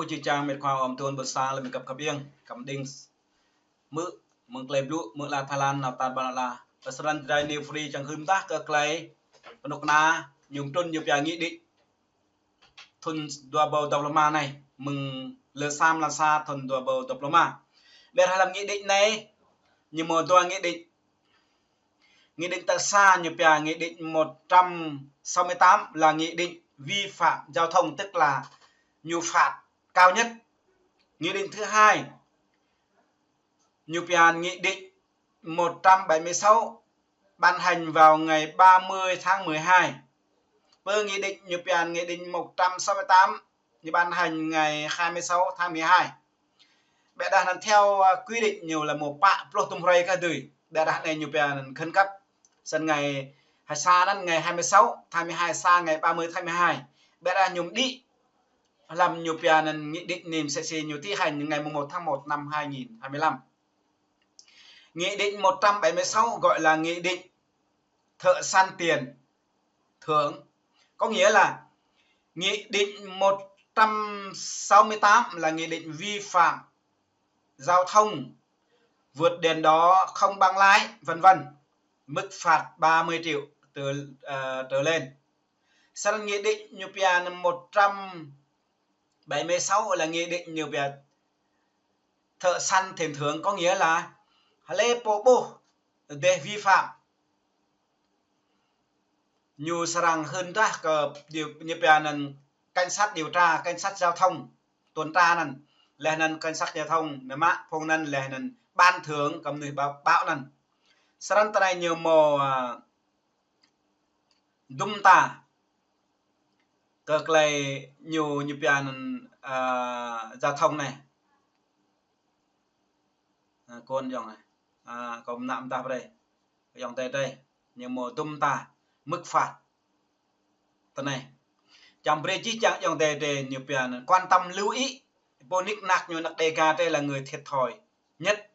Cô chỉ trang mệt khoa om tuôn bờ xa là mình cặp yên cầm đinh mự mực lệ blue mực là Thái Lan nào tàn bà là Australia trai new free chẳng hưng tác cơ clay nục na nhung trôn nhiều nhà nghị định thun đua bầu diploma này mừng lơ sam là xa thun đua bầu diploma bây giờ làm nghị định này nhưng mà đua nghị định tại xa nhiều nhà nghị định 168 là nghị định vi phạm giao thông, tức là nhiều phạt cao nhất. Nghị định thứ hai nghị định 176 ban hành vào ngày 30 tháng 12. Với nghị định 168 thì ban hành ngày 26 tháng 12. Bệ đàn theo quy định nhiều là một bạ protumray cả đời. Bệ đàn này nhiều khẩn cấp. Sân ngày xa đến ngày 26 tháng 12 xa ngày 30 tháng 12. Bệ đàn nhung đi làm nhiều nghị định niềm sẽ nhiều thi hành ngày 1 tháng 1 năm 2025. Nghị định 176 gọi là nghị định thợ săn tiền thưởng. Có nghĩa là nghị định 168 là nghị định vi phạm giao thông, vượt đèn đỏ không bằng lái, vân vân. Mức phạt 30 triệu trở lên. Sang nghị định 176 là nghị định thợ săn tiền thưởng, có nghĩa là lê bộ để vi phạm nhiều sarang hơn ra điều cảnh sát điều tra, cảnh sát giao thông tuần tra nè, là cảnh sát giao thông mà phong nè là ban thưởng cầm người báo nè. Sarang này nhiều mồ đum ta cực lại nhiều giao thông này con dòng này còn nạm ta vào đây dòng tay đây nhiều mồ đum ta mức phạt tờ này trong bề chi chẳng dòng tay để nhiều quan tâm lưu ý bonic nạc nhiều nạc đề ca đây là người thiệt thòi nhất.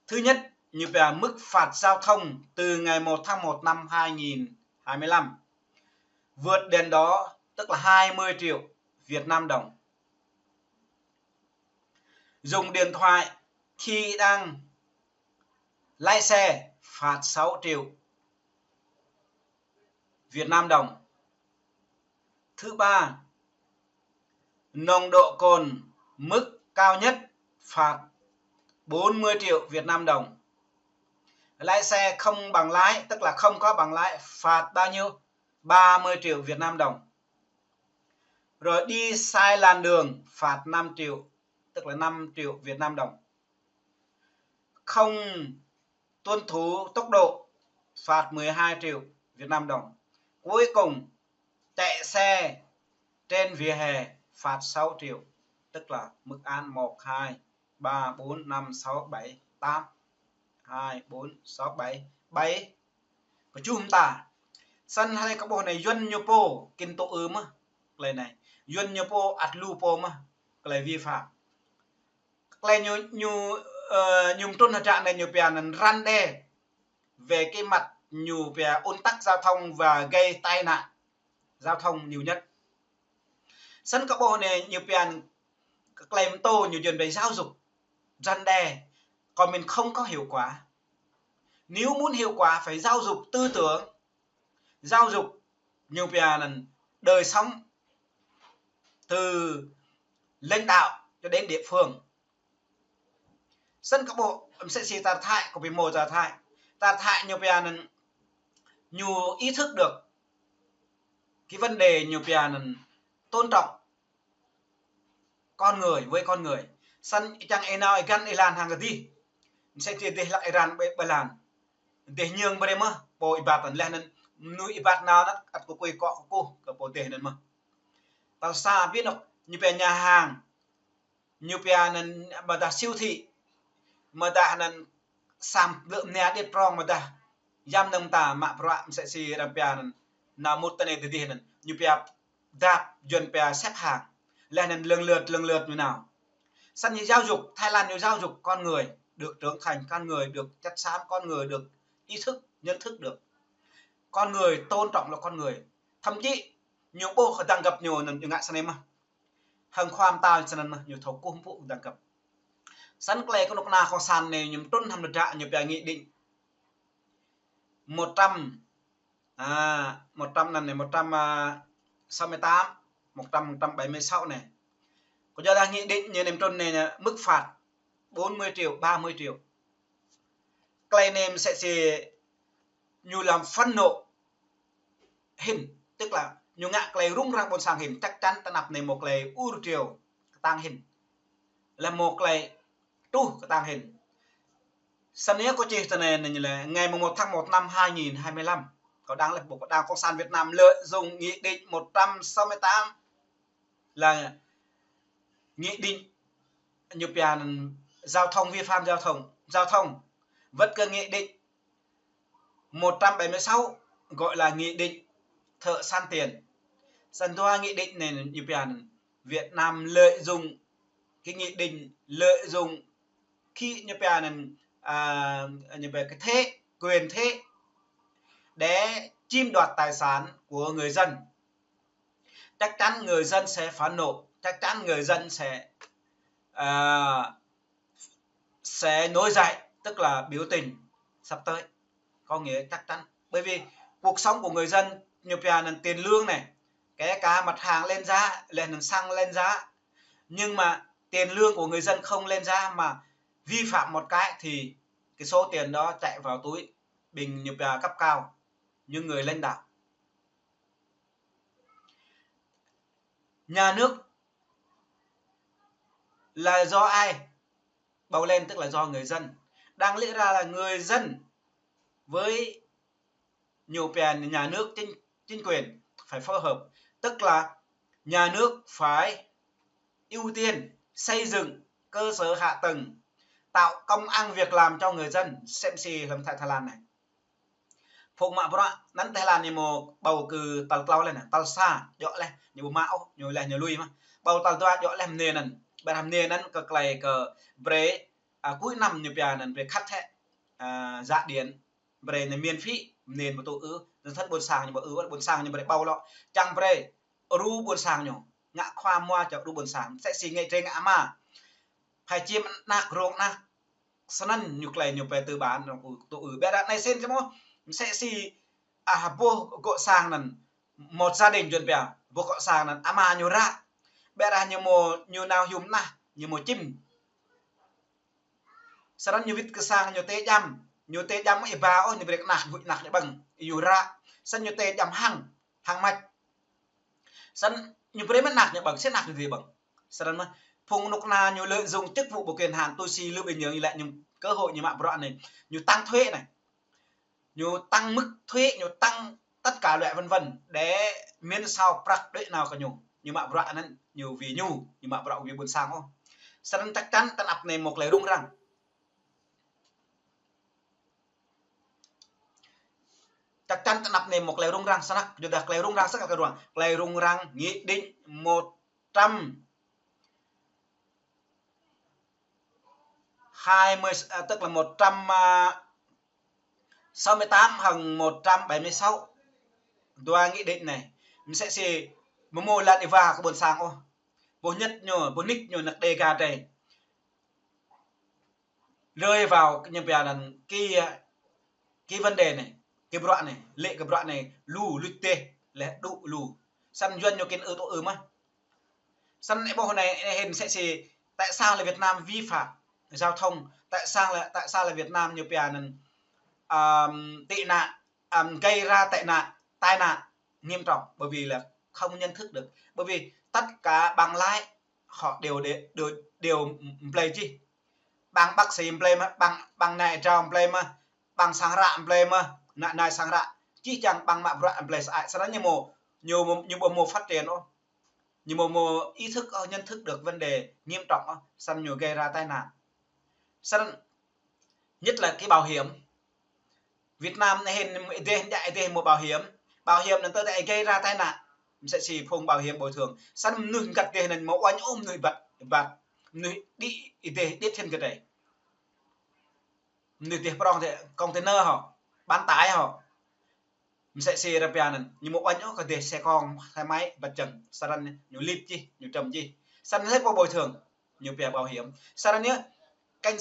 Thứ nhất, như mức phạt giao thông từ ngày 1 tháng 1 năm 2025 vượt đèn đó tức là 20 triệu Việt Nam đồng. Dùng điện thoại khi đang lái xe phạt 6 triệu Việt Nam đồng. Thứ ba, nồng độ cồn mức cao nhất phạt 40 triệu Việt Nam đồng. Lái xe không bằng lái, tức là không có bằng lái, phạt bao nhiêu? 30 triệu Việt Nam đồng. Rồi đi sai làn đường phạt 5 triệu, tức là 5 triệu Việt Nam đồng. Không tuân thủ tốc độ phạt 12 triệu Việt Nam đồng. Cuối cùng chạy xe trên vỉa hè phạt 6 triệu, tức là mức án 1, 2, 3, 4, 5, 6, 7, 8, 2, 4, 6, 7, 7. Và chúng ta sân hay các bộ này doanh nhu po kinh tổ ưm á, cái này doanh nhu po ắt lu po mà cái vi phạm. Cái nhung trôn hạt trạng này nhiều bèn răn đe về cái mặt nhiều bè ôn tắc giao thông và gây tai nạn giao thông nhiều nhất. Sân các bộ này nhiều bèn claim tô nhiều chuyện về giáo dục răn đe, còn mình không có hiệu quả. Nếu muốn hiệu quả phải giáo dục tư tưởng, giáo dục nhiều bèn đời sống từ lãnh đạo cho đến địa phương. Sân các bộ sẽ xì tà thại của bị mồ tà thại nhiều bèn nhiều ý thức được cái vấn đề nhiều bèn tôn trọng con người với con người. Sân chẳng ai nào gan Iran hàng cái gì sẽ chỉ để lại Iran bởi làn để nhường bởi mà bộ ibat ẩn lên nuôi ibat nào đó at của quê cọ của cô cái bộ để nên mà tao xa biết được như về nhà hàng như về nên mà đã siêu thị mà đã nên sam lượng nè để prong mà đã giam nông ta mạ proam sẽ si ra về nào một tên này thì như về đạp dần về xếp hàng lên lần lượt như nào. Sân như giáo dục Thái Lan nhiều giáo dục con người được trưởng thành, con người được chất xám, con người được ý thức nhận thức được con người tôn trọng là con người. Thậm chí nhiều bộ đang gặp nhiều lần ngại sang em mà hằng khoam tao cho nên nhiều thấu cung phụ đẳng cấp sẵn cái con na con sàn này nhầm trốn hầm được trạng nhiều bài nghị định 100 100 lần này 168 176 này có cho ra nghị định như nêm trôn này là mức phạt 40 triệu 30 triệu cái này sẽ như làm phân nộ hình tức là như ngạ cái rung răng bồn sang hình chắc chắn ta nạp này một cái u triều tăng hình là một cái tu tăng hình sân nhớ có chỉ này là ngày 1 tháng 1 năm 2025 có đang là Bộ Đảng Cộng sản Việt Nam lợi dụng nghị định 168 là nghị định nhập biển giao thông vi phạm giao thông vẫn cơ nghị định 176 gọi là nghị định thợ săn tiền sân thoa nghị định này nhập biển Việt Nam lợi dụng cái nghị định lợi dụng khi nhập biển nhập về cái thế quyền thế để chiếm đoạt tài sản của người dân chắc chắn người dân sẽ phẫn nộ chắc chắn người dân sẽ nổi dậy tức là biểu tình sắp tới có nghĩa chắc chắn bởi vì cuộc sống của người dân nhiều tiền lương này kể cả mặt hàng lên giá lên xăng lên giá nhưng mà tiền lương của người dân không lên giá mà vi phạm một cái thì cái số tiền đó chạy vào túi bình nhập cấp cao như người lãnh đạo nhà nước là do ai bầu lên tức là do người dân đang lẽ ra là người dân với nhiều tiền nhà nước chính quyền phải phối hợp tức là nhà nước phải ưu tiên xây dựng cơ sở hạ tầng tạo công ăn việc làm cho người dân xem gì làm tại Thái Lan này phục mạ bữa nắn Thái Lan như một bầu cử tàu tàu lên này tàu xa dọ lên nhiều mạo nhiều là nhiều lui mà bầu tàu toa dọ lên nền này bài làm nềnนั้นก็ไกลก็เบรcuối năm như bây giờ về cắt thế dạ điện về này miền phí nền một tổ dân thân buồn sàng nhưng mà buồn sàng nhưng mà bao lọ chẳng về ru buồn sàng nhổ ngã khoa mua cho ru buồn sàng sẽ xì ngay trên ngã mà hay chiêm nạc ruộng nạc sân nhục này nhục về từ bán tổ bé đã này xem cho sẽ xì vô gỗ sàng là một gia đình chuẩn bị vô gỗ sàng là ama nhiều ra bé ra nhiều nào hiếm na như một chim sau đó nhiều vít cơ sang nhiều tê jam ấy vào như việc nạc như bằng yêu ra sân nhiều tê jam hàng mạch sân nhiều việc mất nạc như bằng sẽ nạc như gì bằng sau đó mà phùng nục na nhiều lợi dụng chức vụ bộ quyền hạn tôi xì lưu bình nhớ như lại nhiều cơ hội như mạng bọn này nhiều tăng thuế này nhiều tăng mức thuế nhiều tăng tất cả loại vân vân để miễn sao prak đấy nào cả nhiều mạng bọn này nhiều vì nhu nhiều mạng bọn vì buồn sang không sau đó chắc chắn tân ập này một lời rung rằng chắc chắn tân ập này một lời rung răng sao nè được lời rung răng sắc là rồi lời rung răng nghị định 120 tức là 168 hằng 176 đoa nghị định này mình sẽ xì một lần và có buồn sang ô bộ nhất nhờ bộ nick nhờ nặc đề gà đây rơi vào nhân bè là cái vấn đề này cái đoạn này lệ cái đoạn này lù lụt tê là đủ lù săn duyên cho cái tổ mà săn lại bộ này hình sẽ xì tại sao là Việt Nam vi phạm giao thông tại sao là Việt Nam như bè là tị nạn gây ra tai nạn nghiêm trọng bởi vì là không nhận thức được bởi vì tất cả bằng lái họ đều play chi bằng bác sĩ play mà bằng này trong play mà bằng sáng rạng play mà này sáng rạng chỉ chẳng bằng mạng rạng play sai sau đó như một phát triển thôi như một ý thức nhận thức được vấn đề nghiêm trọng săn nhiều gây ra tai nạn săn nhất là cái bảo hiểm Việt Nam này hiện một bảo hiểm là tôi lại gây ra tai nạn sẽ chỉ phùng bảo hiểm bồi thường săn nương gặt tiền này một oanh ôm người vật người đi y tế tiếp trên cái này người tiền prong thì container họ bán tải họ sẽ xì ra pian nhưng một oanh có thể xe con hai máy vật chừng săn nhiều lít chi nhiều trầm chi sẵn hết có bồi thường nhiều về bảo hiểm sau đó nhé cảnh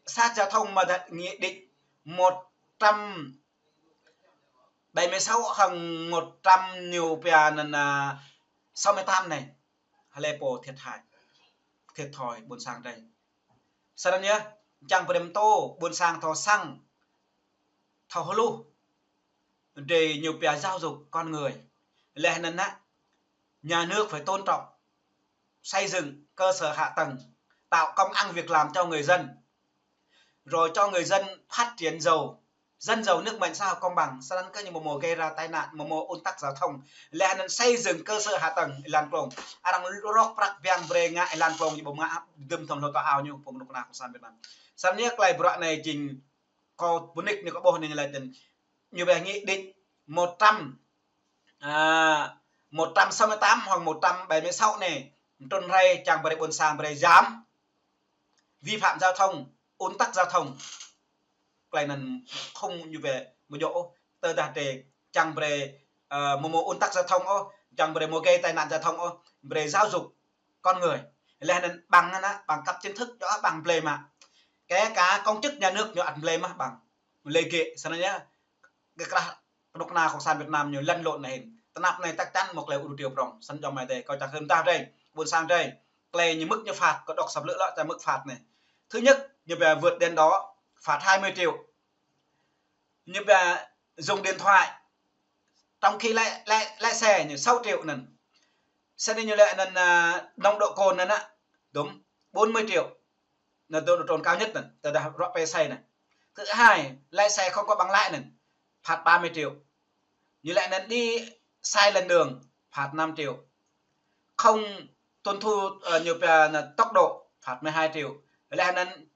sát giao thông mà đặt nghị định 176 hàng 100 nhiều về là 68 này hay bộ thiệt thòi buôn sang đây sau đó nhé chẳng phải tô buôn sang thò xăng thò lu để nhiều về giáo dục con người lẽ nên á nhà nước phải tôn trọng xây dựng cơ sở hạ tầng tạo công ăn việc làm cho người dân rồi cho người dân phát triển giàu dân giàu nước mạnh sao công bằng sau đó cái những mùa gây ra tai nạn mùa ùn tắc giao thông lẽ nên xây dựng cơ sở hạ tầng lan plong đang rock prak biang bre ngại lan plong như bông ngã đâm thầm lo to ao như vùng nông nào của san Việt Nam sau nhé lại bữa này trình có bốn nick như có bộ này là tình như vậy nghị định 168 hoặc 176 này tuần ray chẳng bày buôn sang bày dám vi phạm giao thông ùn tắc giao thông cái này không như vậy một chỗ tờ đạt để chẳng bày một ùn tắc giao thông chẳng bày một gây tai nạn giao thông bày giáo dục con người lên bằng cấp kiến thức đó bằng play mà cái cả công chức nhà nước nhiều ăn play mà bằng lệ kệ sao nhá cái lúc nàoของsan Việt Nam nhiều lăn lộn này nạp này chắc chắn một lời ưu điều rộng sân cho mày đây coi chẳng hơn ta đây buôn sang đây play như mức như phạt có đọc sập lỡ lại ra mức phạt này thứ nhất như về vượt đèn đó phạt 20 triệu như về dùng điện thoại trong khi lại xe như 6 triệu lần xe như lại lần nồng độ cồn này á đúng 40 triệu là độ cồn cao nhất này từ đã rõ về xe này thứ hai lái xe không có bằng lái này phạt 30 triệu như lại lần đi sai lần đường phạt 5 triệu không tuân thủ nhiều về tốc độ phạt 12 triệu lại lần